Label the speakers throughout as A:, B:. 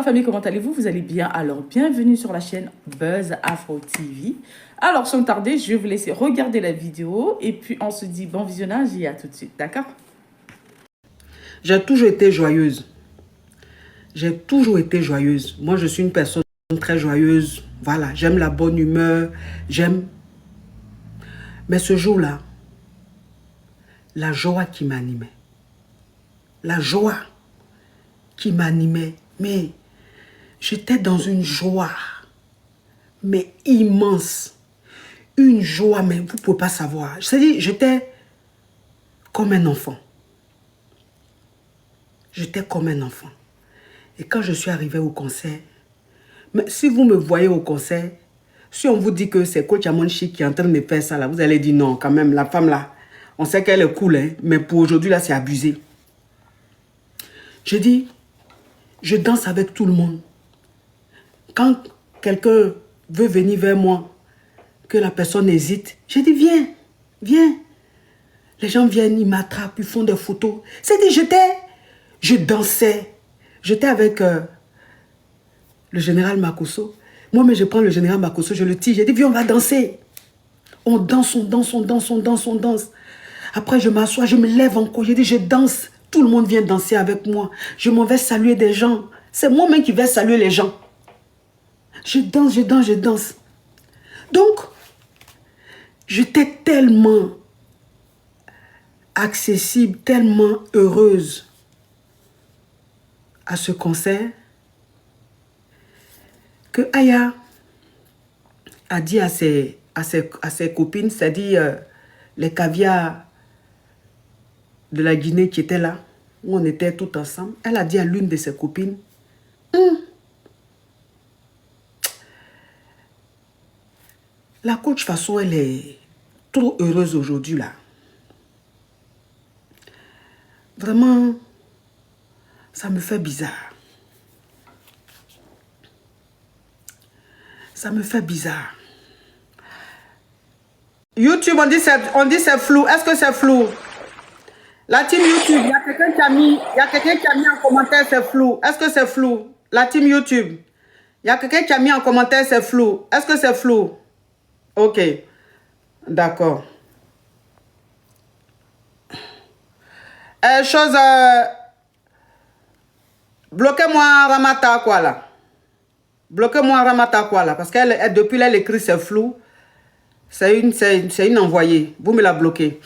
A: la famille, comment allez-vous? Vous allez bien? Alors, bienvenue sur la chaîne Buzz Afro TV. Alors, sans tarder, je vais vous laisser regarder la vidéo et puis on se dit bon visionnage et à tout de suite, d'accord?
B: J'ai toujours été joyeuse. J'ai toujours été joyeuse. Moi, je suis une personne très joyeuse. Voilà, j'aime la bonne humeur. J'aime... Mais ce jour-là, la joie qui m'animait. La joie qui m'animait. Mais j'étais dans une joie, mais immense. Une joie, mais vous ne pouvez pas savoir. C'est-à-dire, j'étais comme un enfant. J'étais comme un enfant. Et quand je suis arrivée au concert, mais si vous me voyez au concert, si on vous dit que c'est Coach Amonchi qui est en train de faire ça, là, vous allez dire non, quand même, la femme là, on sait qu'elle est cool, hein, mais pour aujourd'hui, là, c'est abusé. Je dis, je danse avec tout le monde. Quand quelqu'un veut venir vers moi, que la personne hésite, je dis, viens, viens. Les gens viennent, ils m'attrapent, ils font des photos. C'est-à-dire, je dansais. J'étais avec le général Makosso. Moi, mais je prends le général Makosso, je le tire. J'ai dit, viens, on va danser. On danse, on danse, on danse, on danse, on danse. Après, je m'assois, je me lève encore. J'ai dit, je danse. Tout le monde vient danser avec moi. Je m'en vais saluer des gens. C'est moi-même qui vais saluer les gens. Je danse, je danse, je danse. Donc, j'étais tellement accessible, tellement heureuse à ce concert que Aya a dit à ses copines, c'est-à-dire les caviars de la Guinée qui étaient là, où on était tous ensemble, elle a dit à l'une de ses copines, la coach façon, elle est trop heureuse aujourd'hui là. Vraiment, ça me fait bizarre. Ça me fait bizarre. YouTube, on dit c'est flou. Est-ce que c'est flou? La team YouTube, il y a quelqu'un qui a mis en commentaire c'est flou. Est-ce que c'est flou? La team YouTube, il y a quelqu'un qui a mis en commentaire c'est flou. Est-ce que c'est flou? Ok, d'accord. Bloquez-moi Ramata quoi là. Bloquez-moi Ramata quoi là. Parce que depuis là, elle écrit c'est flou. C'est une envoyée. Vous me la bloquez.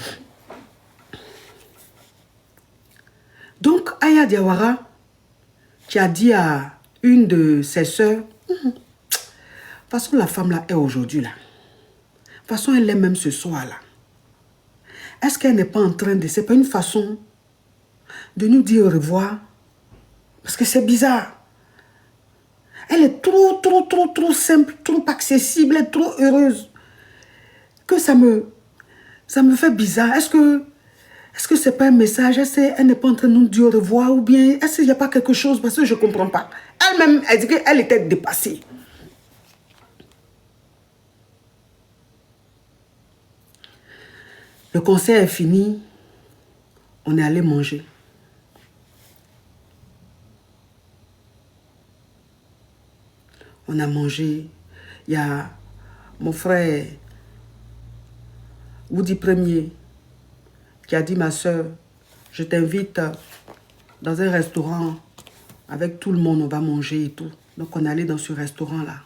B: Donc, Aya Diawara, qui a dit à une de ses sœurs, de toute façon, la femme là est aujourd'hui là. De toute façon, elle est même ce soir là. Est-ce qu'elle n'est pas en train de... C'est pas une façon de nous dire au revoir? Parce que c'est bizarre. Elle est trop simple, trop accessible, elle est trop heureuse. Que ça me fait bizarre. Est-ce que c'est pas un message? Elle n'est pas en train de nous dire au revoir? Ou bien est-ce qu'il n'y a pas quelque chose? Parce que je ne comprends pas. Elle-même, elle dit qu'elle était dépassée. Le concert est fini. On est allé manger. On a mangé. Il y a mon frère Woody Premier qui a dit, ma soeur, je t'invite dans un restaurant avec tout le monde, on va manger et tout. Donc on est allé dans ce restaurant-là.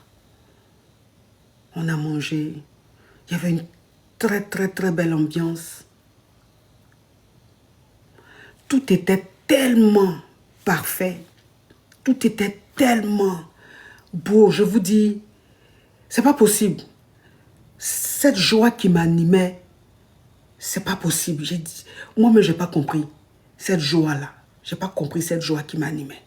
B: On a mangé. Il y avait une très belle ambiance. Tout était tellement parfait. Tout était tellement beau. Je vous dis, c'est pas possible. Cette joie qui m'animait, c'est pas possible. J'ai dit, moi-même, j'ai pas compris cette joie-là. J'ai pas compris cette joie qui m'animait.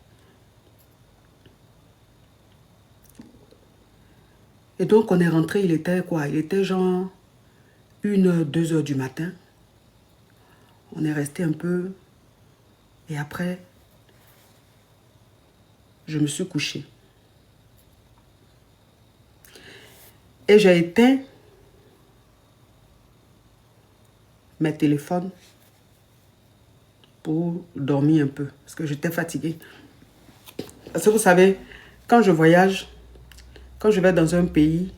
B: Et donc, on est rentré, il était quoi? Il était genre 1h, 2h du matin. On est resté un peu. Et après, je me suis couchée. Et j'ai éteint mes téléphones pour dormir un peu. Parce que j'étais fatiguée. Parce que vous savez, Quand je voyage, quand je vais dans un pays,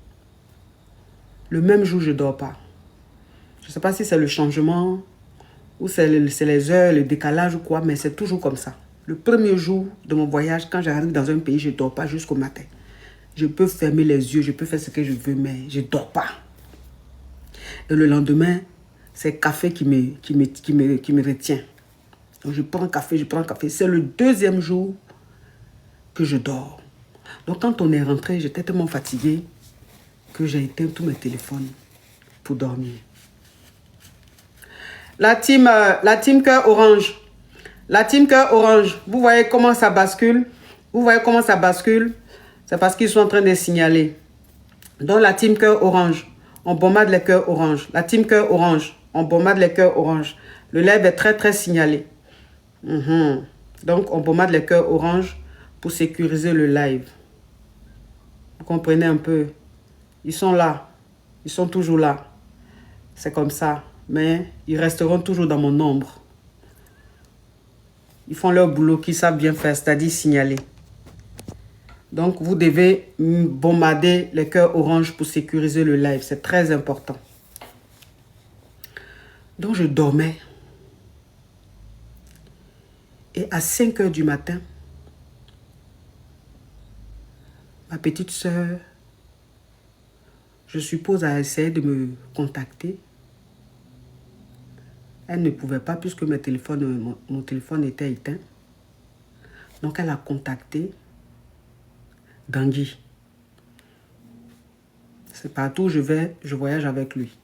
B: le même jour, je ne dors pas. Je ne sais pas si c'est le changement ou c'est les heures, le décalage ou quoi, mais c'est toujours comme ça. Le premier jour de mon voyage, quand j'arrive dans un pays, je ne dors pas jusqu'au matin. Je peux fermer les yeux, je peux faire ce que je veux, mais je ne dors pas. Et le lendemain, c'est café qui me retient. Donc je prends café, je prends café. C'est le deuxième jour que je dors. Donc quand on est rentré, j'étais tellement fatiguée que j'ai éteint tous mes téléphones pour dormir. La team cœur orange. La team cœur orange. Vous voyez comment ça bascule? Vous voyez comment ça bascule? C'est parce qu'ils sont en train de signaler. Donc la team cœur orange, on bombarde les cœurs orange. La team cœur orange, on bombarde les cœurs orange. Le live est très très signalé. Donc on bombarde les cœurs orange pour sécuriser le live. Vous comprenez un peu? Ils sont là. Ils sont toujours là. C'est comme ça. Mais ils resteront toujours dans mon ombre. Ils font leur boulot qu'ils savent bien faire, c'est-à-dire signaler. Donc, vous devez bombarder les cœurs orange pour sécuriser le live. C'est très important. Donc, je dormais. Et à 5 heures du matin, ma petite soeur, je suppose, a essayé de me contacter. Elle ne pouvait pas puisque mon téléphone était éteint. Donc, elle a contacté Dangui. C'est partout où je vais, je voyage avec lui.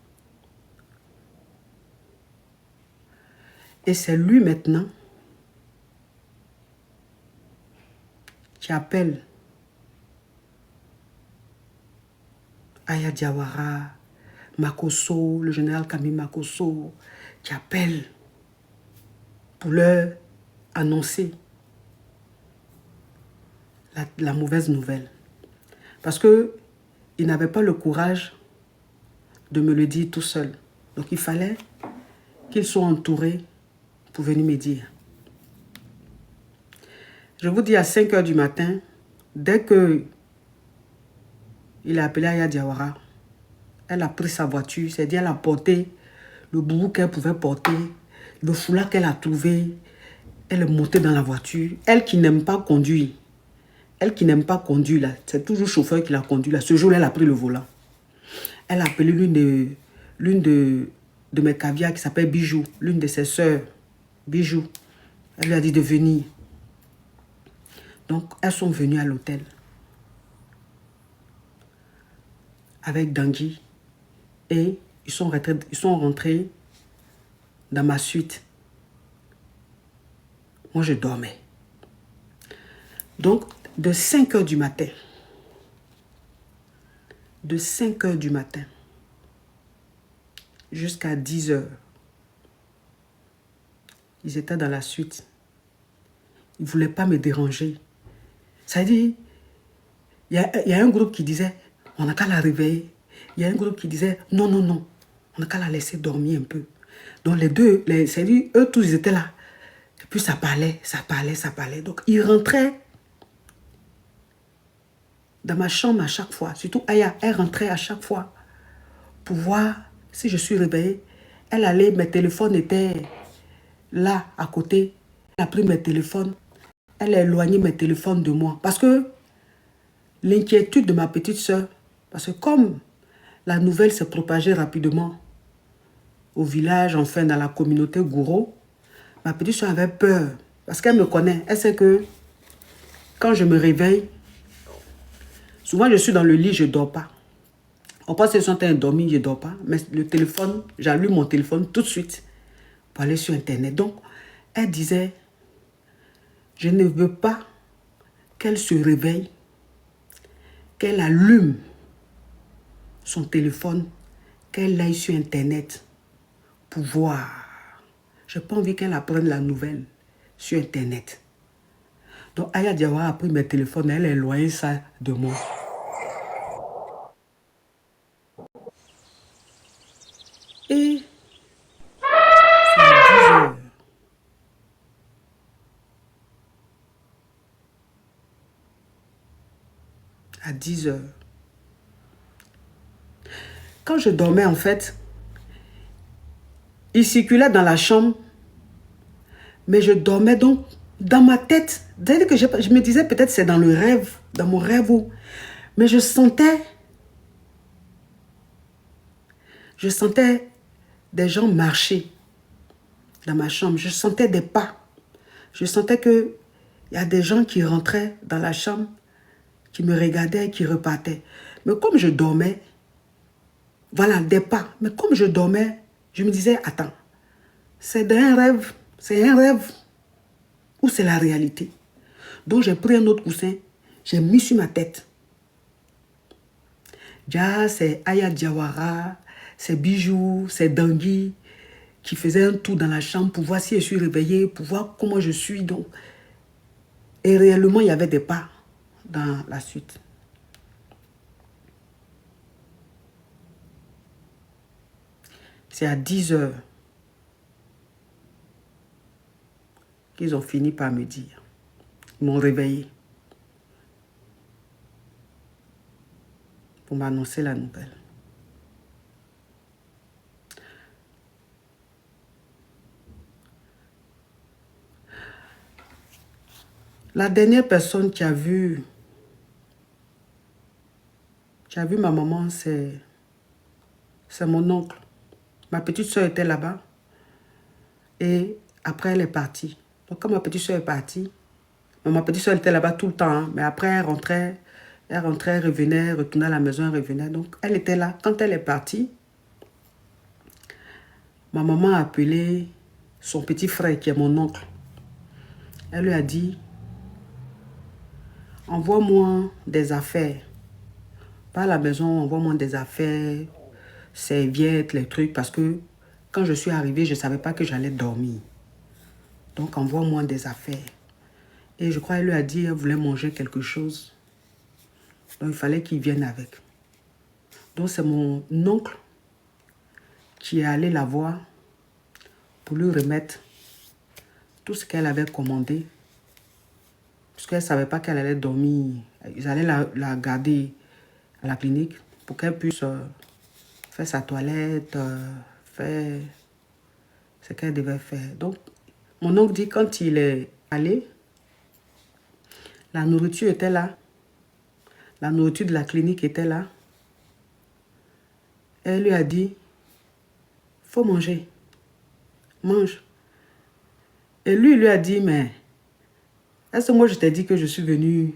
B: Et c'est lui maintenant qui appelle Aya Diawara, Makosso, le général Camille Makosso, qui appelle pour leur annoncer la mauvaise nouvelle. Parce qu'il n'avait pas le courage de me le dire tout seul. Donc il fallait qu'ils soient entourés pour venir me dire. Je vous dis à 5 heures du matin, dès que il a appelé Aya Diawara, elle a pris sa voiture, c'est-à-dire elle a porté le boubou qu'elle pouvait porter, le foulard qu'elle a trouvé, elle est montée dans la voiture. Elle qui n'aime pas conduire, là, c'est toujours le chauffeur qui l'a conduit là. Ce jour-là, elle a pris le volant. Elle a appelé l'une de mes caviars qui s'appelle Bijou, l'une de ses sœurs, Bijou. Elle lui a dit de venir. Donc, elles sont venues à l'hôtel avec Dangui et ils sont rentrés dans ma suite. Moi, je dormais. Donc, de 5 heures du matin, jusqu'à 10 heures, ils étaient dans la suite. Ils ne voulaient pas me déranger. Ça veut dire, il y a un groupe qui disait, on n'a qu'à la réveiller. Il y a un groupe qui disait, non, on n'a qu'à la laisser dormir un peu. Donc les deux, c'est-à-dire, eux tous, ils étaient là. Et puis ça parlait. Donc ils rentraient dans ma chambre à chaque fois. Surtout Aya, elle rentrait à chaque fois pour voir si je suis réveillée. Elle allait, mes téléphones étaient là, à côté. Elle a pris mes téléphones. Elle a éloigné mes téléphones de moi. Parce que l'inquiétude de ma petite soeur, parce que comme la nouvelle s'est propagée rapidement au village, enfin dans la communauté Gouro, ma petite soeur avait peur. Parce qu'elle me connaît. Elle sait que quand je me réveille, souvent je suis dans le lit, je ne dors pas. On pense que je suis en train de dormir, je ne dors pas. Mais le téléphone, j'allume mon téléphone tout de suite pour aller sur Internet. Donc, elle disait, je ne veux pas qu'elle se réveille, qu'elle allume son téléphone, qu'elle aille sur Internet pour voir. Je n'ai pas envie qu'elle apprenne la nouvelle sur Internet. Donc, Aya Diawara a pris mes téléphones, elle a éloigné ça de moi. Et c'est à 10 heures. 10 heures. Quand je dormais, en fait, il circulait dans la chambre, mais je dormais donc dans ma tête. C'est-à-dire que je me disais peut-être c'est dans le rêve, dans mon rêve, mais je sentais des gens marcher dans ma chambre. Je sentais des pas. Je sentais qu'il y a des gens qui rentraient dans la chambre, qui me regardaient et qui repartaient. Mais comme je dormais, voilà, des pas. Mais comme je dormais, je me disais, attends, c'est un rêve ou c'est la réalité? Donc j'ai pris un autre coussin, j'ai mis sur ma tête. Déjà, c'est Aya Diawara, c'est Bijou, c'est Dangui qui faisaient un tour dans la chambre pour voir si je suis réveillée, pour voir comment je suis. Donc. Et réellement, il y avait des pas dans la suite. C'est à 10 heures qu'ils ont fini par me dire. Ils m'ont réveillé pour m'annoncer la nouvelle. La dernière personne qui a vu ma maman, c'est mon oncle. Ma petite soeur était là-bas. Et après, elle est partie. Donc, quand ma petite soeur est partie, ma petite soeur était là-bas tout le temps. Hein, mais après, elle rentrait, revenait, retournait à la maison, elle revenait. Donc, elle était là. Quand elle est partie, ma maman a appelé son petit frère, qui est mon oncle. Elle lui a dit, envoie-moi des affaires. Pas à la maison, envoie-moi des affaires, serviettes, les trucs. Parce que quand je suis arrivée, je ne savais pas que j'allais dormir. Donc, envoie-moi des affaires. Et je crois qu'elle lui a dit, elle voulait manger quelque chose. Donc, il fallait qu'il vienne avec. Donc, c'est mon oncle qui est allé la voir pour lui remettre tout ce qu'elle avait commandé. Parce qu'elle ne savait pas qu'elle allait dormir. Ils allaient la garder à la clinique pour qu'elle puisse faire sa toilette, faire ce qu'elle devait faire. Donc, mon oncle dit quand il est allé, la nourriture était là. La nourriture de la clinique était là. Elle lui a dit, faut manger. Mange. Et lui a dit, mais est-ce que moi je t'ai dit que je suis venu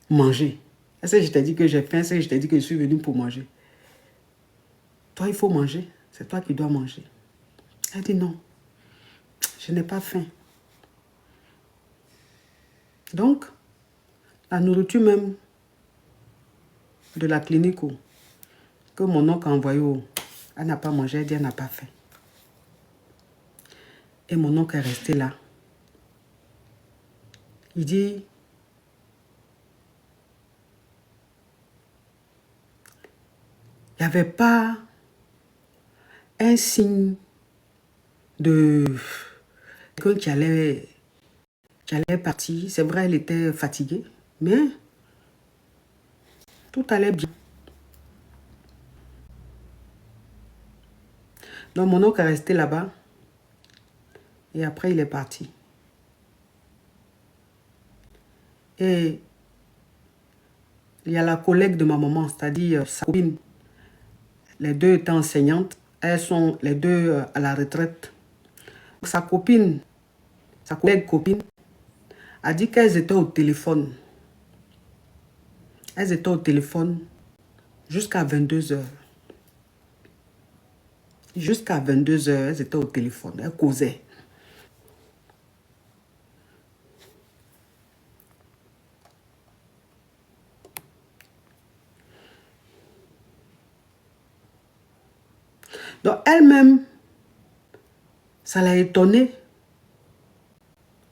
B: manger? Est-ce que je t'ai dit que j'ai faim? Est-ce que je t'ai dit que je suis venu pour manger? Toi, il faut manger. C'est toi qui dois manger. Elle dit non. Je n'ai pas faim. Donc, la nourriture même de la clinique que mon oncle a envoyé, elle n'a pas mangé, elle dit elle n'a pas faim. Et mon oncle est resté là. Il dit, il n'y avait pas un signe de quelqu'un qui allait partir. C'est vrai, elle était fatiguée, mais tout allait bien. Donc, mon oncle est resté là-bas. Et après, il est parti. Et il y a la collègue de ma maman, c'est-à-dire sa copine. Les deux étaient enseignantes. Elles sont les deux à la retraite. Sa copine, sa collègue copine, a dit qu'elles étaient au téléphone. Elles étaient au téléphone jusqu'à 22 heures. Jusqu'à 22 heures, elles étaient au téléphone. Elles causaient. Donc, elle-même, ça l'a étonnée,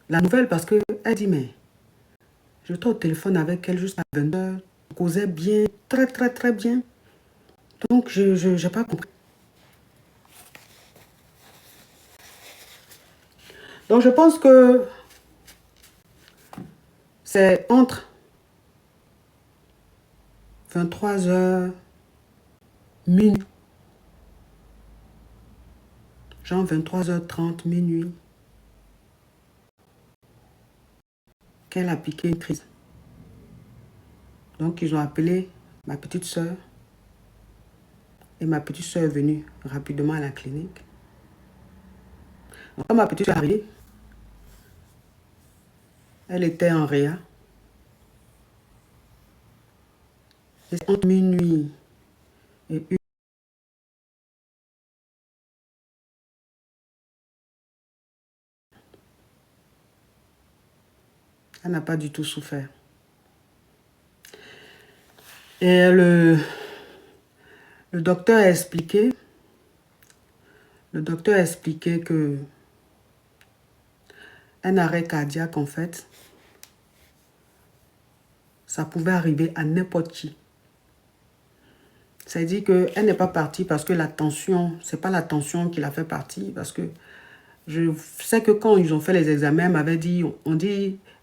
B: la nouvelle, parce qu'elle dit, mais j'étais au téléphone avec elle jusqu'à 22 heures. On causait bien, très, très, très bien. Donc, je n'ai pas compris. Donc, je pense que c'est entre 23h, minuit. Genre 23h30, minuit. Qu'elle a piqué une crise. Donc, ils ont appelé ma petite soeur. Et ma petite soeur est venue rapidement à la clinique. Donc, quand ma petite soeur est arrivée, elle était en réa. Et entre minuit et une, elle n'a pas du tout souffert. Et le docteur a expliqué, que un arrêt cardiaque, en fait, ça pouvait arriver à n'importe qui. C'est-à-dire qu'elle n'est pas partie parce que la tension, c'est pas la tension qui l'a fait partir, parce que je sais que quand ils ont fait les examens, elle m'avait dit,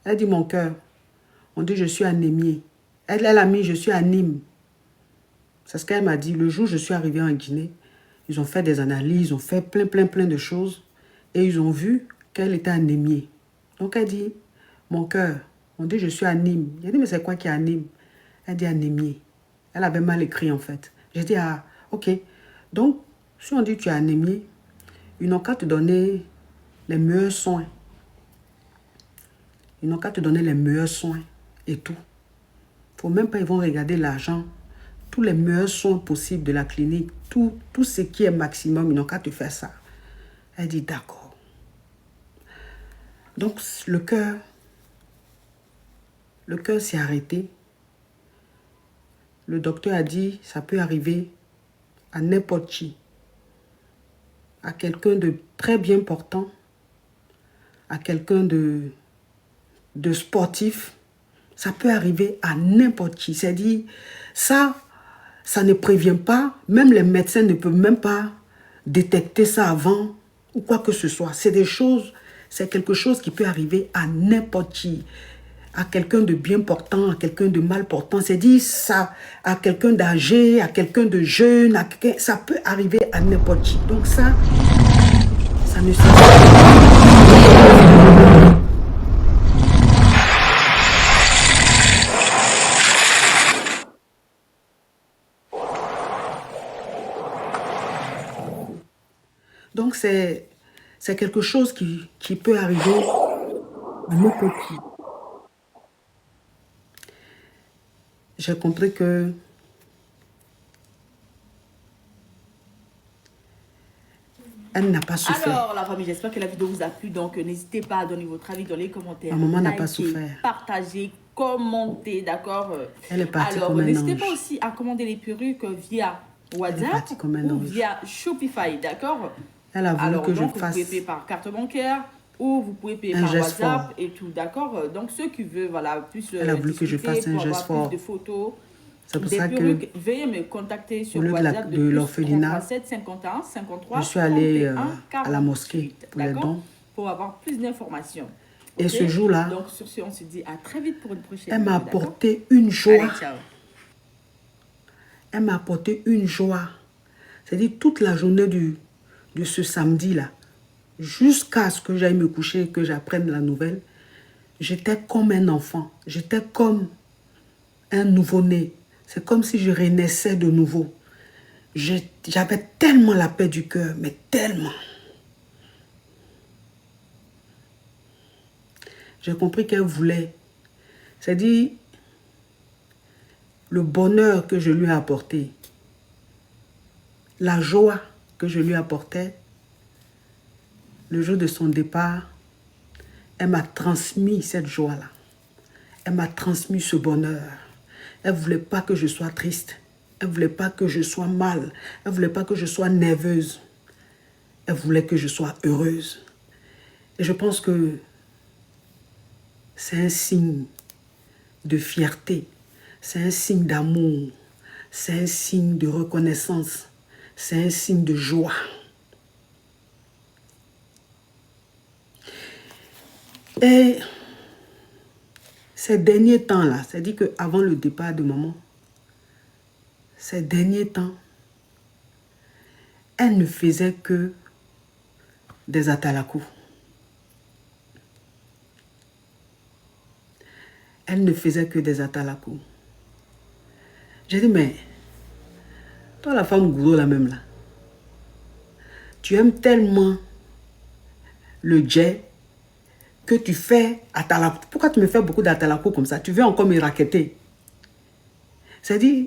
B: elle dit mon cœur, on dit je suis anémiée. Elle a mis je suis anime. C'est ce qu'elle m'a dit. Le jour où je suis arrivée en Guinée, ils ont fait des analyses, ils ont fait plein de choses et ils ont vu qu'elle était anémiée. Donc elle dit, mon cœur, on dit je suis anime. J'ai dit mais c'est quoi qui est anime? Elle dit anémie. Elle avait mal écrit en fait. J'ai dit ah ok. Donc si on dit tu es anémie, ils n'ont qu'à te donner les meilleurs soins. Ils n'ont qu'à te donner les meilleurs soins et tout. Faut même pas, ils vont regarder l'argent. Tous les meilleurs soins possibles de la clinique, tout ce qui est maximum, ils n'ont qu'à te faire ça. Elle dit d'accord. Donc le cœur s'est arrêté. Le docteur a dit, ça peut arriver à n'importe qui. À quelqu'un de très bien portant, à quelqu'un de sportif. Ça peut arriver à n'importe qui. C'est-à-dire, ça ne prévient pas. Même les médecins ne peuvent même pas détecter ça avant ou quoi que ce soit. C'est des choses, c'est quelque chose qui peut arriver à n'importe qui. À quelqu'un de bien portant, à quelqu'un de mal portant. C'est-à-dire, ça, à quelqu'un d'âgé, à quelqu'un de jeune, ça peut arriver à n'importe qui. Donc ça ne sert pas. Donc, c'est quelque chose qui peut arriver à n'importe qui. J'ai compris que elle n'a pas souffert.
A: Alors, la famille, j'espère que la vidéo vous a plu. Donc, n'hésitez pas à donner votre avis dans les commentaires.
B: Ma maman n'a pas souffert.
A: Partagez, commentez, d'accord?
B: Elle est partie
A: alors,
B: comme un
A: n'hésitez
B: ange.
A: pas aussi à commander les perruques via WhatsApp ou via Shopify, d'accord?
B: Elle a voulu que je fasse.
A: Vous pouvez payer par carte bancaire ou vous pouvez payer par WhatsApp et tout, d'accord? Donc, ceux qui veulent, voilà, plus
B: elle a voulu que je fasse un geste fort.
A: Plus de photos.
B: C'est pour ça que,
A: veuillez me contacter sur
B: au lieu
A: WhatsApp
B: de l'orphelinat,
A: 51 53
B: je suis allée à la mosquée pour les dons.
A: Pour avoir plus d'informations.
B: Et ce jour-là,
A: donc sur ce, on se dit à très vite pour une prochaine
B: vidéo. Elle m'a apporté une joie.
A: Allez, ciao.
B: Elle m'a apporté une joie. C'est-à-dire toute la journée de ce samedi-là, jusqu'à ce que j'aille me coucher et que j'apprenne la nouvelle, j'étais comme un enfant. J'étais comme un nouveau-né. C'est comme si je renaissais de nouveau. J'avais tellement la paix du cœur, mais tellement. J'ai compris qu'elle voulait. C'est-à-dire, le bonheur que je lui ai apporté, la joie que je lui apportais, le jour de son départ, elle m'a transmis cette joie-là. Elle m'a transmis ce bonheur. Elle ne voulait pas que je sois triste. Elle ne voulait pas que je sois mal. Elle ne voulait pas que je sois nerveuse. Elle voulait que je sois heureuse. Et je pense que c'est un signe de fierté. C'est un signe d'amour. C'est un signe de reconnaissance. C'est un signe de joie. Et ces derniers temps-là, c'est-à-dire qu'avant le départ de maman, ces derniers temps, elle ne faisait que des atalakou. Elle ne faisait que des atalakou. J'ai dit, mais toi, la femme gourou, la même là, tu aimes tellement le jet que tu fais atalakou. Pourquoi tu me fais beaucoup d'atalakou comme ça? Tu veux encore me raqueter. C'est-à-dire,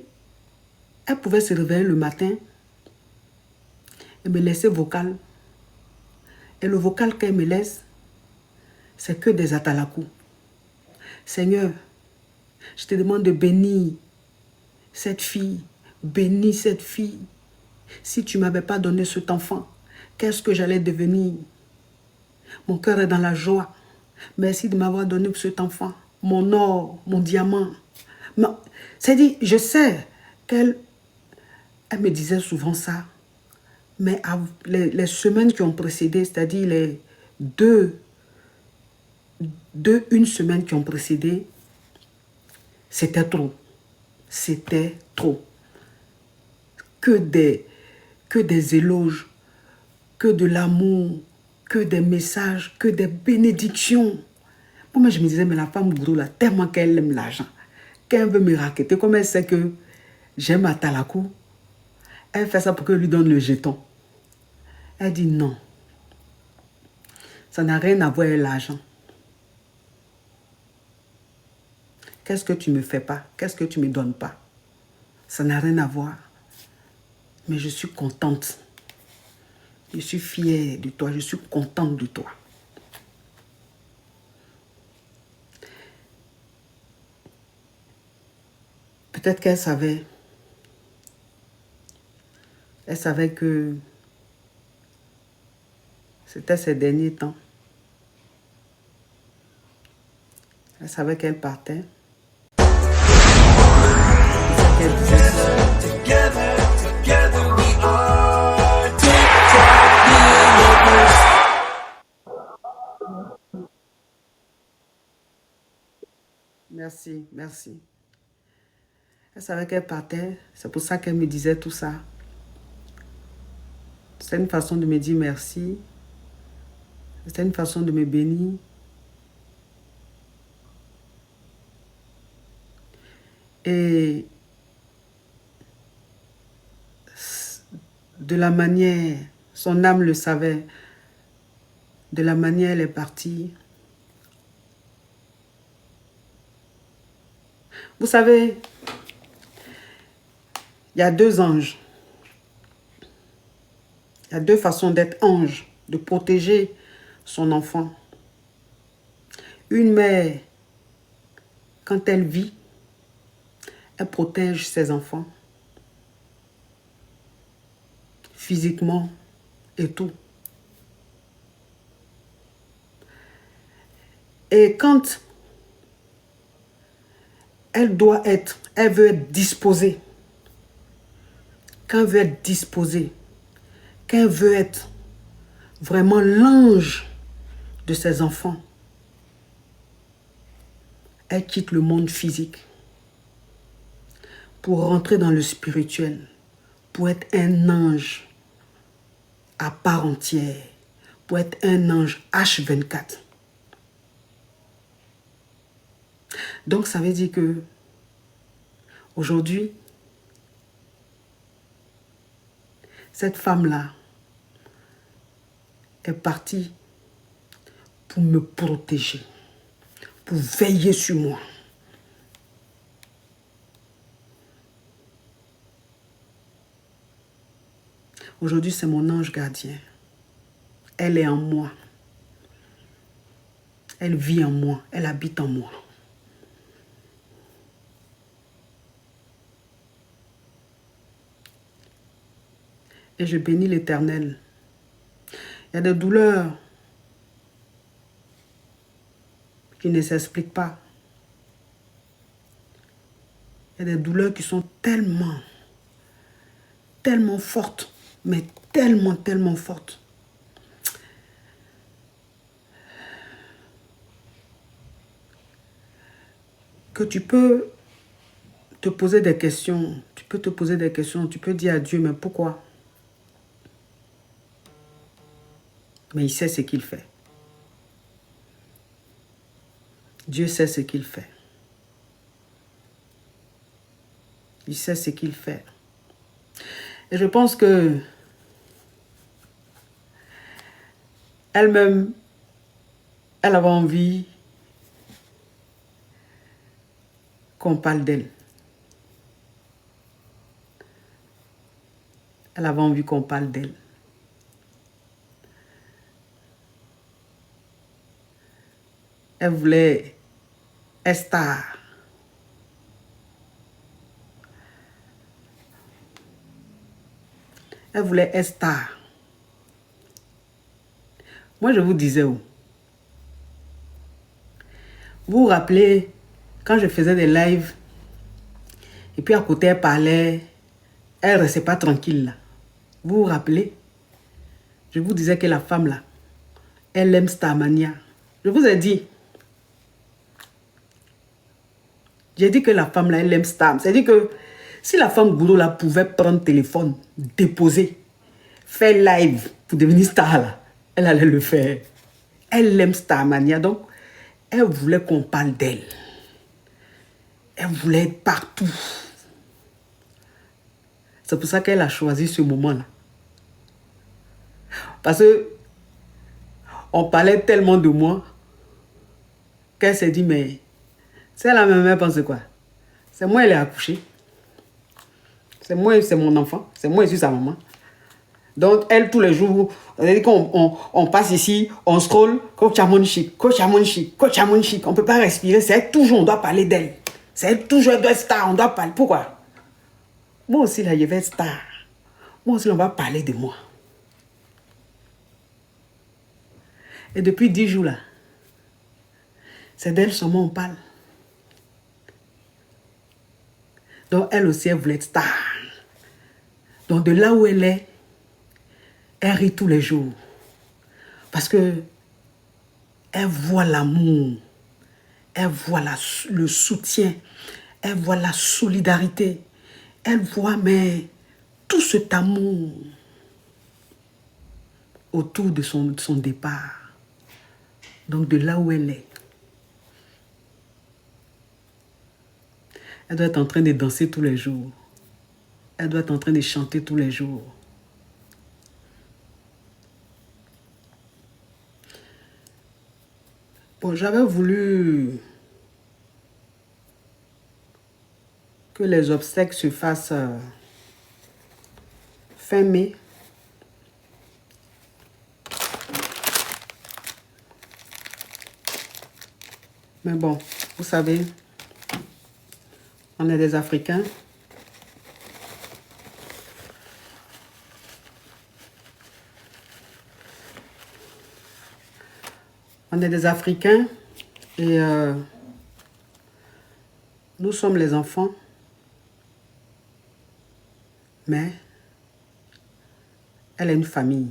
B: elle pouvait se réveiller le matin et me laisser vocal. Et le vocal qu'elle me laisse, c'est que des atalakou. Seigneur, je te demande de bénir cette fille. Bénis cette fille. Si tu ne m'avais pas donné cet enfant, qu'est-ce que j'allais devenir? Mon cœur est dans la joie. Merci de m'avoir donné cet enfant. Mon or, mon diamant. C'est-à-dire, je sais qu'elle me disait souvent ça. Mais les semaines qui ont précédé, c'est-à-dire les une semaine qui ont précédé, c'était trop. C'était trop. Que des éloges, que de l'amour, que des messages, que des bénédictions. Moi, je me disais, mais la femme gourou, là, tellement qu'elle aime l'argent, qu'elle veut me raqueter, comme elle sait que j'aime atalakou, elle fait ça pour que je lui donne le jeton. Elle dit non. Ça n'a rien à voir avec l'argent. Qu'est-ce que tu ne me fais pas? Qu'est-ce que tu ne me donnes pas? Ça n'a rien à voir. Mais je suis contente. Je suis fière de toi. Je suis contente de toi. Peut-être qu'elle savait. Elle savait que c'était ces derniers temps. Elle savait qu'elle partait. Merci, merci. Elle savait qu'elle partait. C'est pour ça qu'elle me disait tout ça. C'était une façon de me dire merci. C'était une façon de me bénir. Et de la manière, son âme le savait, de la manière elle est partie. Vous savez, il y a deux anges. Il y a deux façons d'être ange, de protéger son enfant. Une mère, quand elle vit, elle protège ses enfants. Physiquement et tout. Et quand elle veut être disposée, quand elle veut être disposée, quand elle veut être vraiment l'ange de ses enfants, elle quitte le monde physique pour rentrer dans le spirituel, pour être un ange à part entière, pour être un ange H24. Donc ça veut dire que aujourd'hui, cette femme-là est partie pour me protéger, pour veiller sur moi. Aujourd'hui, c'est mon ange gardien. Elle est en moi. Elle vit en moi. Elle habite en moi. Et je bénis l'Éternel. Il y a des douleurs qui ne s'expliquent pas. Il y a des douleurs qui sont tellement fortes, mais tellement fortes. Que tu peux te poser des questions. Tu peux te poser des questions. Tu peux dire à Dieu, mais pourquoi? Mais il sait ce qu'il fait. Dieu sait ce qu'il fait. Il sait ce qu'il fait. Et je pense que elle-même, elle avait envie qu'on parle d'elle. Elle avait envie qu'on parle d'elle. Elle voulait être star. Elle voulait être star. Moi, je vous disais où? Vous vous rappelez quand je faisais des lives et puis à côté elle parlait, elle ne restait pas tranquille là. Vous vous rappelez? Je vous disais que la femme là, elle aime Starmania. Je vous ai dit. J'ai dit que la femme là, elle aime Star. C'est-à-dire que si la femme gourou là pouvait prendre le téléphone, déposer, faire live pour devenir star là, elle allait le faire. Elle aime Starmania, donc elle voulait qu'on parle d'elle. Elle voulait être partout. C'est pour ça qu'elle a choisi ce moment-là. Parce que on parlait tellement de moi qu'elle s'est dit, mais c'est la même, elle pense quoi? C'est moi, elle est accouchée. C'est moi, c'est mon enfant. C'est moi, je suis sa maman. Donc, elle, tous les jours, on passe ici, on scroll, coach Amon Chic, coach Amon Chic, coach Amon Chic. On ne peut pas respirer. C'est elle, toujours, on doit parler d'elle. C'est elle, toujours, elle doit être star, on doit parler. Pourquoi? Moi aussi, là, je vais être star. Moi aussi, on va parler de moi. Et depuis 10 jours, là, c'est d'elle seulement on parle. Donc, elle aussi, elle voulait être star. Donc, de là où elle est, elle rit tous les jours. Parce que elle voit l'amour. Elle voit le soutien. Elle voit la solidarité. Elle voit, mais tout cet amour autour de son départ. Donc, de là où elle est, elle doit être en train de danser tous les jours. Elle doit être en train de chanter tous les jours. Bon, j'avais voulu que les obsèques se fassent fin mai. Mais bon, vous savez, on est des Africains. On est des Africains et nous sommes les enfants. Mais elle a une famille,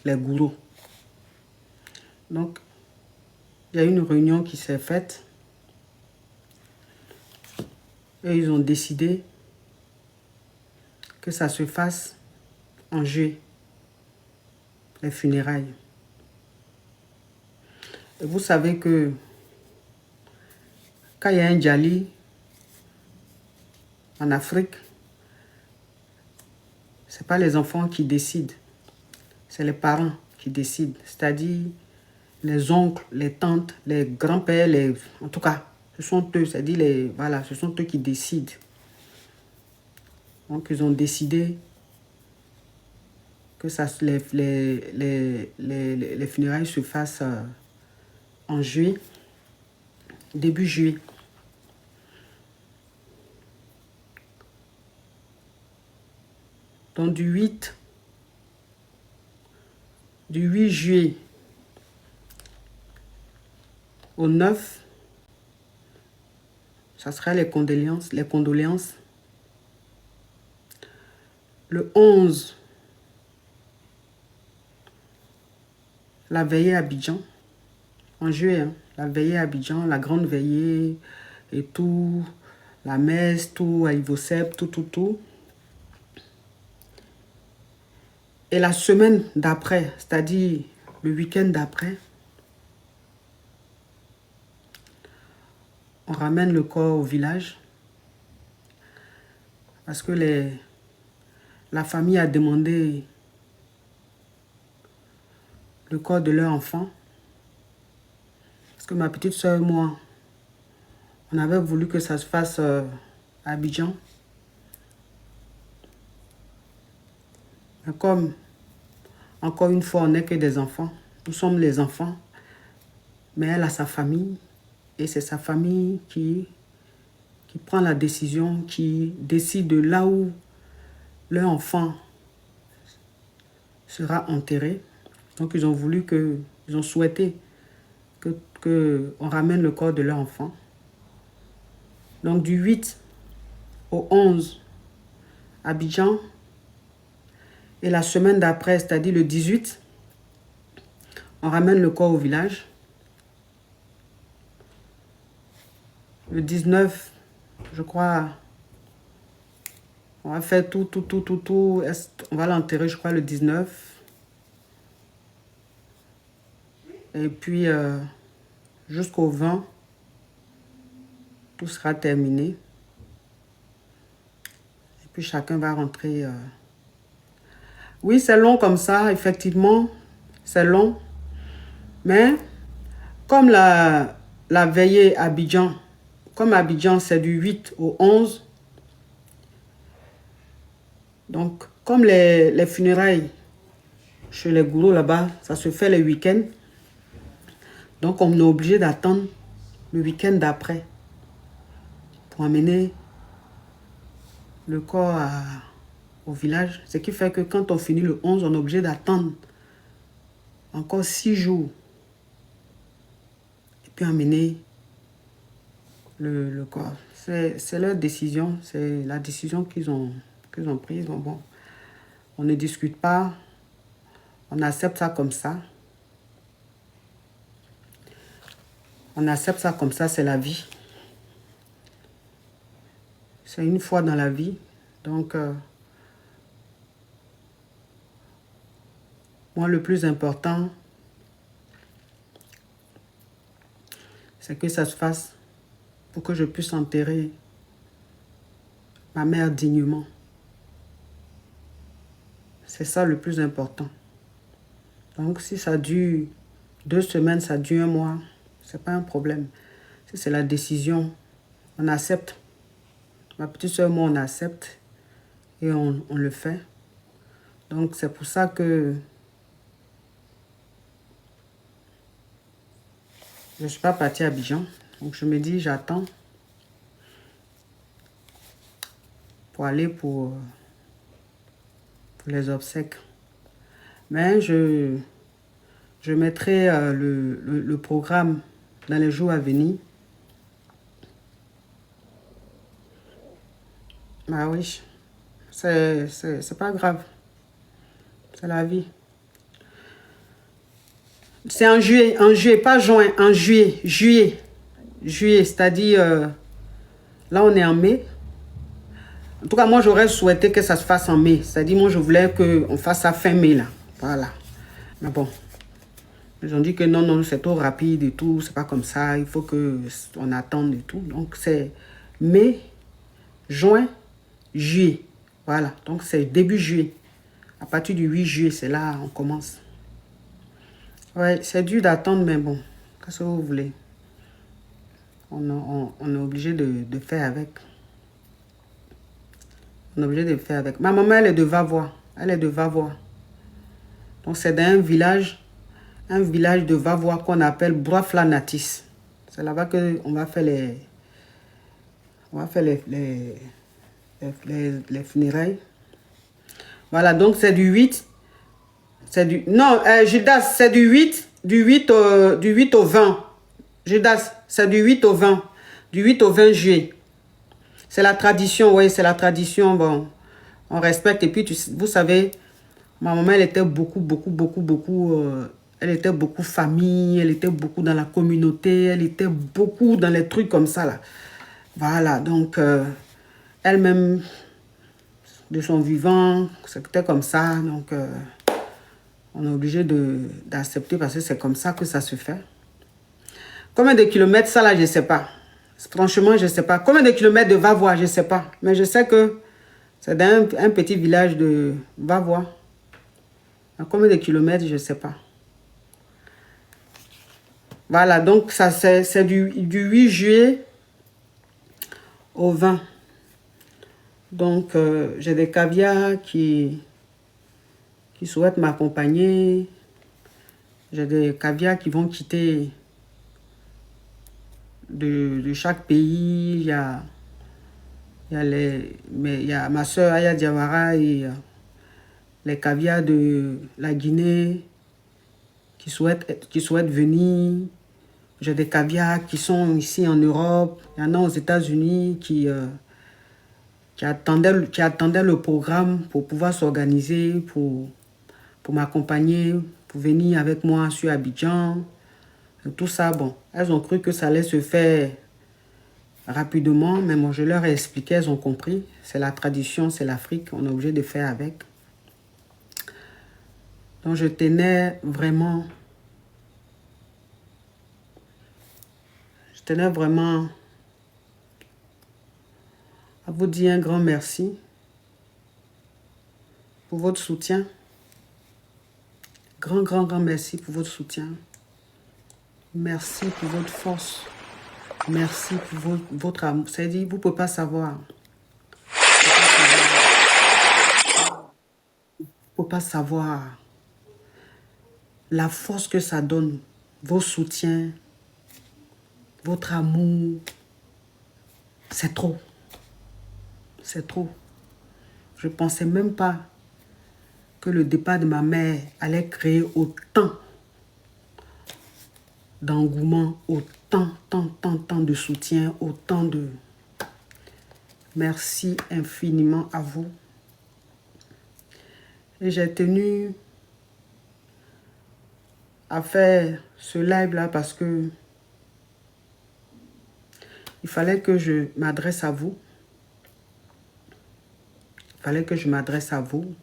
B: les gourous. Donc, il y a une réunion qui s'est faite et ils ont décidé que ça se fasse en juillet, les funérailles. Et vous savez que quand il y a un Djali en Afrique, ce n'est pas les enfants qui décident, c'est les parents qui décident. C'est-à-dire les oncles, les tantes, les grands-pères, en tout cas, ce sont eux, c'est-à-dire voilà, ce sont eux qui décident. Donc, ils ont décidé que ça, les funérailles se fassent en juillet, début juillet. Donc, du 8 juillet au 9, ça sera les condoléances. Le 11, la veillée à Abidjan, en juillet, hein, la veillée à Abidjan, la grande veillée et tout, la messe, tout, à Ivosep, tout. Et la semaine d'après, c'est-à-dire le week-end d'après, on ramène le corps au village parce que la famille a demandé le corps de leur enfant. Parce que ma petite soeur et moi, on avait voulu que ça se fasse à Abidjan. Mais comme, encore une fois, on n'est que des enfants. Nous sommes les enfants. Mais elle a sa famille. Et c'est sa famille qui prend la décision, qui décide de là où leur enfant sera enterré. Donc ils ont souhaité qu'on ramène le corps de leur enfant. Donc du 8 au 11, Abidjan. Et la semaine d'après, c'est-à-dire le 18, on ramène le corps au village. Le 19, je crois, on va faire tout. On va l'enterrer, je crois, le 19. Et puis, jusqu'au 20, tout sera terminé. Et puis, chacun va rentrer. Oui, c'est long comme ça, effectivement. C'est long. Mais, comme la veillée à Abidjan, comme Abidjan, c'est du 8 au 11. Donc, comme les funérailles chez les gourous là-bas, ça se fait les week-ends. Donc, on est obligé d'attendre le week-end d'après pour amener le corps au village. Ce qui fait que quand on finit le 11, on est obligé d'attendre encore 6 jours. Et puis amener le corps. C'est leur décision. C'est la décision qu'ils ont prise. Bon, on ne discute pas. On accepte ça comme ça. On accepte ça comme ça, c'est la vie. C'est une fois dans la vie. Donc, moi, le plus important, c'est que ça se fasse pour que je puisse enterrer ma mère dignement. C'est ça le plus important. Donc, si ça dure 2 semaines, ça dure 1 mois, c'est pas un problème. Si c'est la décision, on accepte. Ma petite soeur et moi, on accepte et on le fait. Donc, c'est pour ça que je ne suis pas partie à Abidjan. Donc, je me dis, j'attends pour aller pour les obsèques. Mais je mettrai le programme dans les jours à venir. Ah oui, c'est pas grave. C'est la vie. C'est en juillet, pas juin, en juillet, c'est-à-dire, là on est en mai. En tout cas, moi j'aurais souhaité que ça se fasse en mai, c'est-à-dire moi je voulais qu'on fasse ça fin mai là, voilà. Mais bon, ils ont dit que non, c'est trop rapide et tout, c'est pas comme ça, il faut qu'on attende et tout. Donc c'est mai, juin, juillet, voilà, donc c'est début juillet. À partir du 8 juillet, c'est là on commence. Ouais, c'est dur d'attendre, mais bon, qu'est-ce que vous voulez? On est obligé de faire avec. On est obligé de faire avec. Ma maman, elle est de Vavois. Elle est de Vavois. Donc, c'est dans un village de Vavois qu'on appelle Bois-Flanatis. C'est là-bas qu'on va faire les funérailles. Voilà, donc c'est du 8. Judas, c'est du 8 au 20. Judas, c'est du 8 au 20. Du 8 au 20 juillet. C'est la tradition, oui, c'est la tradition. Bon, on respecte. Et puis, vous savez, ma maman, elle était beaucoup, elle était beaucoup famille, elle était beaucoup dans la communauté, elle était beaucoup dans les trucs comme ça, là. Voilà, donc elle-même, de son vivant, c'était comme ça. Donc, on est obligé d'accepter parce que c'est comme ça que ça se fait. Combien de kilomètres, ça là, je ne sais pas. Franchement, je ne sais pas. Combien de kilomètres de Va-Voir, je ne sais pas. Mais je sais que c'est dans un petit village de Va-Voir. À combien de kilomètres, je ne sais pas. Voilà, donc ça c'est du 8 juillet au 20. Donc, j'ai des caviars qui souhaitent m'accompagner. J'ai des caviars qui vont quitter de chaque pays. Il y a ma soeur Aya Diawara et les caviars de la Guinée qui souhaitent venir. J'ai des caviars qui sont ici en Europe. Il y en a aux États-Unis qui attendaient le programme pour pouvoir s'organiser, pour m'accompagner, pour venir avec moi sur Abidjan. Tout ça, bon, elles ont cru que ça allait se faire rapidement, mais moi je leur ai expliqué, elles ont compris. C'est la tradition, c'est l'Afrique, on est obligé de faire avec. Donc je tenais vraiment à vous dire un grand merci pour votre soutien. Grand, grand, grand merci pour votre soutien. Merci pour votre force. Merci pour votre amour. C'est-à-dire, vous ne pouvez pas savoir. Vous ne pouvez pas savoir la force que ça donne. Vos soutiens, votre amour. C'est trop. C'est trop. Je ne pensais même pas que le départ de ma mère allait créer autant d'engouement, autant, tant de soutien, autant de... Merci infiniment à vous. Et j'ai tenu à faire ce live-là parce que il fallait que je m'adresse à vous. Il fallait que je m'adresse à vous.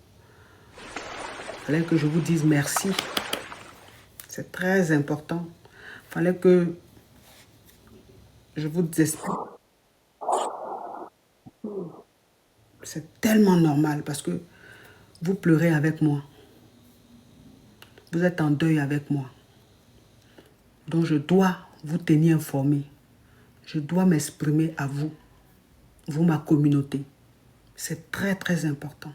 B: Il fallait que je vous dise merci. C'est très important. Il fallait que je vous explique. C'est tellement normal parce que vous pleurez avec moi. Vous êtes en deuil avec moi. Donc je dois vous tenir informé. Je dois m'exprimer à vous. Vous, ma communauté. C'est très, très important.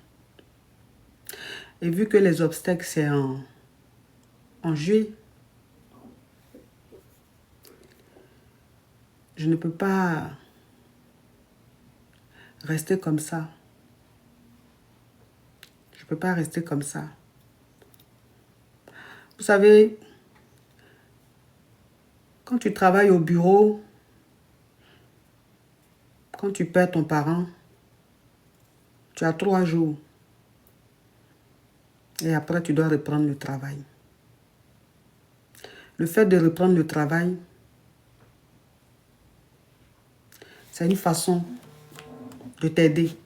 B: Et vu que les obstacles, c'est en juillet, je ne peux pas rester comme ça. Je ne peux pas rester comme ça. Vous savez, quand tu travailles au bureau, quand tu perds ton parent, tu as 3 jours. Et après, tu dois reprendre le travail. Le fait de reprendre le travail, c'est une façon de t'aider.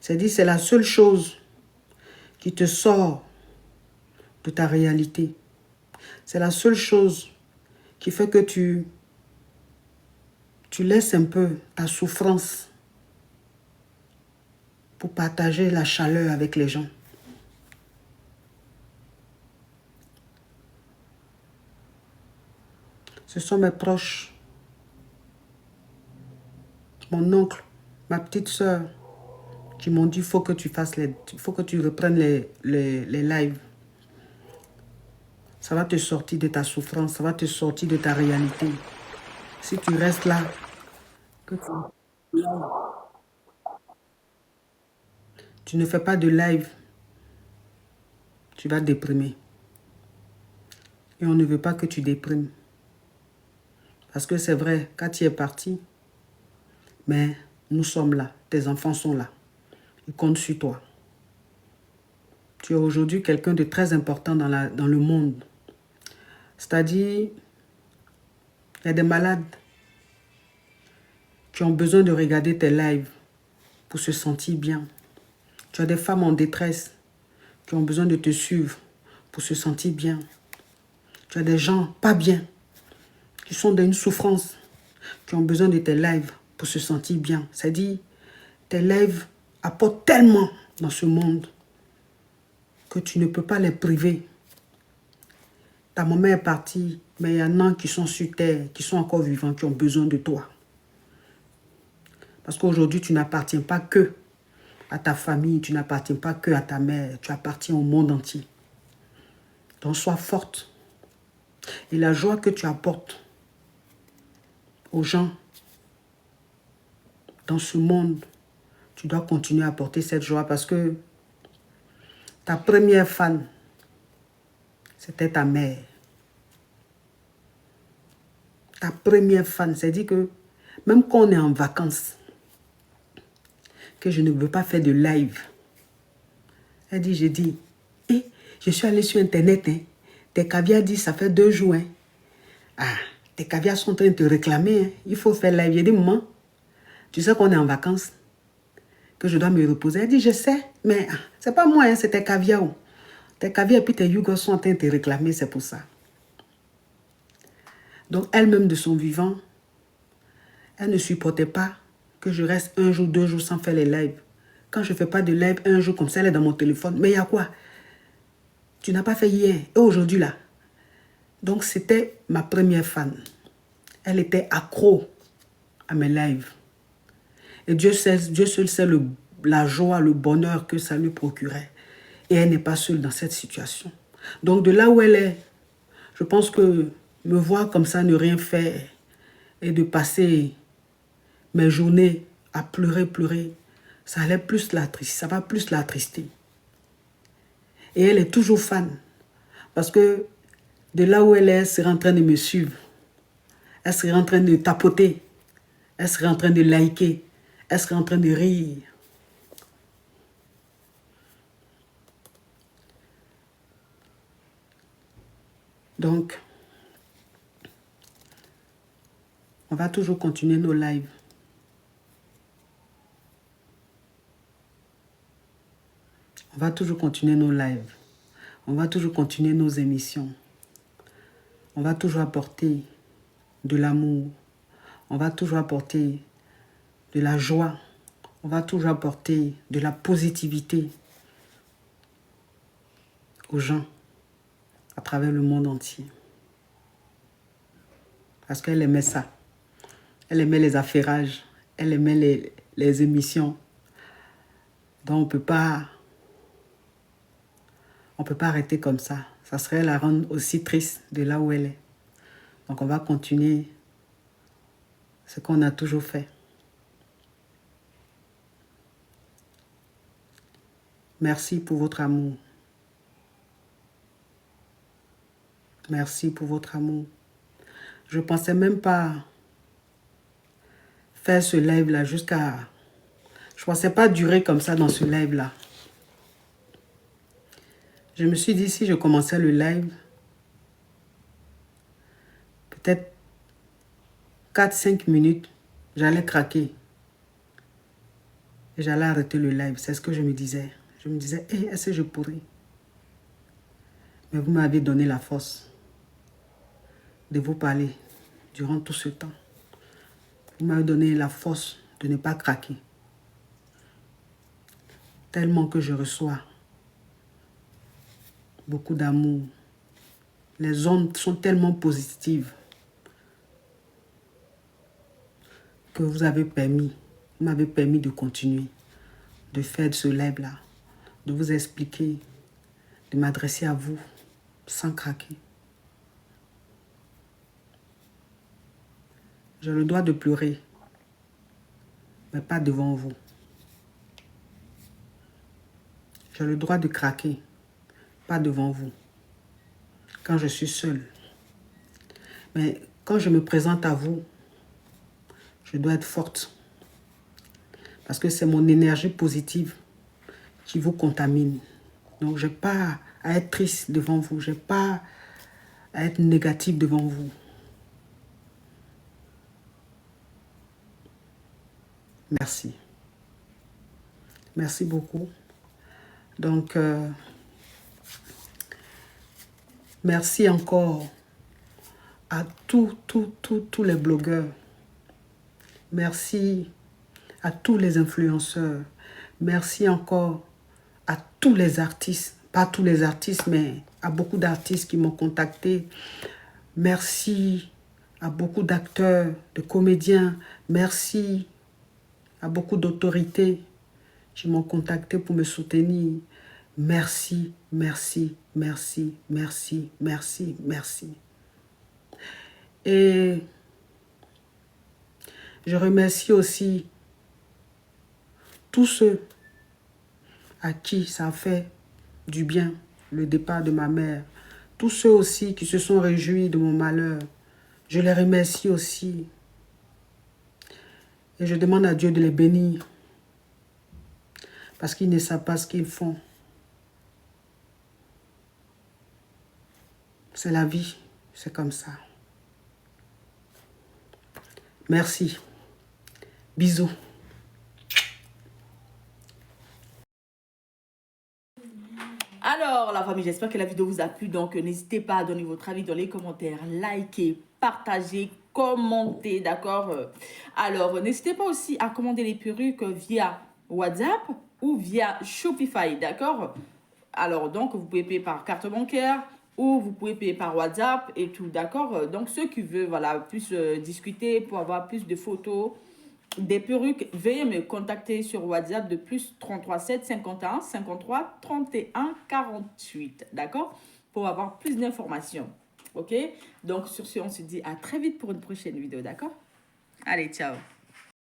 B: C'est-à-dire, c'est la seule chose qui te sort de ta réalité. C'est la seule chose qui fait que tu laisses un peu ta souffrance pour partager la chaleur avec les gens. Ce sont mes proches, mon oncle, ma petite soeur, qui m'ont dit, il faut que tu reprennes les lives. Ça va te sortir de ta souffrance, ça va te sortir de ta réalité. Si tu restes là, que tu ne fais pas de live, tu vas déprimer. Et on ne veut pas que tu déprimes. Parce que c'est vrai, quand tu es parti, mais nous sommes là, tes enfants sont là. Ils comptent sur toi. Tu es aujourd'hui quelqu'un de très important dans le monde. C'est-à-dire, il y a des malades qui ont besoin de regarder tes lives pour se sentir bien. Tu as des femmes en détresse qui ont besoin de te suivre pour se sentir bien. Tu as des gens pas bien, qui sont dans une souffrance, qui ont besoin de tes lives pour se sentir bien. C'est-à-dire, tes lives apportent tellement dans ce monde que tu ne peux pas les priver. Ta maman est partie, mais il y en a qui sont sur terre, qui sont encore vivants, qui ont besoin de toi. Parce qu'aujourd'hui, tu n'appartiens pas que à ta famille, tu n'appartiens pas que à ta mère, tu appartiens au monde entier. Donc, sois forte. Et la joie que tu apportes aux gens dans ce monde, tu dois continuer à apporter cette joie parce que ta première fan, c'était ta mère. Ta première fan, c'est-à-dire que même quand on est en vacances, que je ne veux pas faire de live, elle dit, j'ai dit, je suis allée sur Internet, hein. Tes caviars disent, ça fait 2 jours. Hein. Ah, tes caviars sont en train de te réclamer. Hein. Il faut faire live. J'ai dit, maman, tu sais qu'on est en vacances, que je dois me reposer. Elle dit, je sais, mais c'est pas moi, hein, c'est tes caviars. Tes caviars et puis tes yougos sont en train de te réclamer, c'est pour ça. Donc, elle-même de son vivant, elle ne supportait pas que je reste 1 jour, 2 jours sans faire les lives. Quand je ne fais pas de live 1 jour comme ça, elle est dans mon téléphone. Mais il y a quoi? Tu n'as pas fait hier et aujourd'hui là. Donc, c'était ma première fan. Elle était accro à mes lives. Et Dieu seul sait la joie, le bonheur que ça lui procurait. Et elle n'est pas seule dans cette situation. Donc, de là où elle est, je pense que me voir comme ça, ne rien faire et de passer mes journées à pleurer, ça allait plus la trister, ça va plus la attrister. Et elle est toujours fan. Parce que de là où elle est, elle serait en train de me suivre. Elle serait en train de tapoter. Elle serait en train de liker. Elle serait en train de rire. Donc, on va toujours continuer nos lives. On va toujours continuer nos lives. On va toujours continuer nos émissions. On va toujours apporter de l'amour. On va toujours apporter de la joie. On va toujours apporter de la positivité aux gens à travers le monde entier. Parce qu'elle aimait ça. Elle aimait les affairages. Elle aimait les émissions. Donc on ne peut pas arrêter comme ça. Ça serait la rendre aussi triste de là où elle est. Donc on va continuer ce qu'on a toujours fait. Merci pour votre amour. Merci pour votre amour. Je ne pensais même pas faire ce live-là jusqu'à... Je ne pensais pas durer comme ça dans ce live-là. Je me suis dit, si je commençais le live, peut-être 4-5 minutes, j'allais craquer. Et j'allais arrêter le live. C'est ce que je me disais. Je me disais, est-ce que je pourrais? Mais vous m'avez donné la force de vous parler durant tout ce temps. Vous m'avez donné la force de ne pas craquer. Tellement que je reçois beaucoup d'amour. Les ondes sont tellement positives que vous m'avez permis de continuer, de faire ce live-là, de vous expliquer, de m'adresser à vous sans craquer. J'ai le droit de pleurer, mais pas devant vous. J'ai le droit de craquer, pas devant vous, quand je suis seule. Mais quand je me présente à vous, je dois être forte. Parce que c'est mon énergie positive qui vous contamine. Donc, je n'ai pas à être triste devant vous. Je n'ai pas à être négative devant vous. Merci. Merci beaucoup. Donc, merci encore à tous les blogueurs. Merci à tous les influenceurs. Merci encore à tous les artistes. Pas tous les artistes, mais à beaucoup d'artistes qui m'ont contacté. Merci à beaucoup d'acteurs, de comédiens. Merci à beaucoup d'autorités qui m'ont contacté pour me soutenir. Merci, merci, merci, merci, merci, merci. Et je remercie aussi tous ceux à qui ça fait du bien, le départ de ma mère. Tous ceux aussi qui se sont réjouis de mon malheur. Je les remercie aussi. Et je demande à Dieu de les bénir. Parce qu'ils ne savent pas ce qu'ils font. C'est la vie. C'est comme ça. Merci. Bisous.
A: Alors, la famille, j'espère que la vidéo vous a plu. Donc, n'hésitez pas à donner votre avis dans les commentaires, liker, partager, commenter, d'accord? Alors, n'hésitez pas aussi à commander les perruques via WhatsApp ou via Shopify, d'accord? Alors, donc, vous pouvez payer par carte bancaire ou vous pouvez payer par WhatsApp et tout, d'accord? Donc, ceux qui veulent, voilà, plus discuter pour avoir plus de photos, des perruques, veuillez me contacter sur WhatsApp de plus 33 7 51 53 31 48, d'accord? Pour avoir plus d'informations, ok? Donc, sur ce, on se dit à très vite pour une prochaine vidéo, d'accord? Allez, ciao!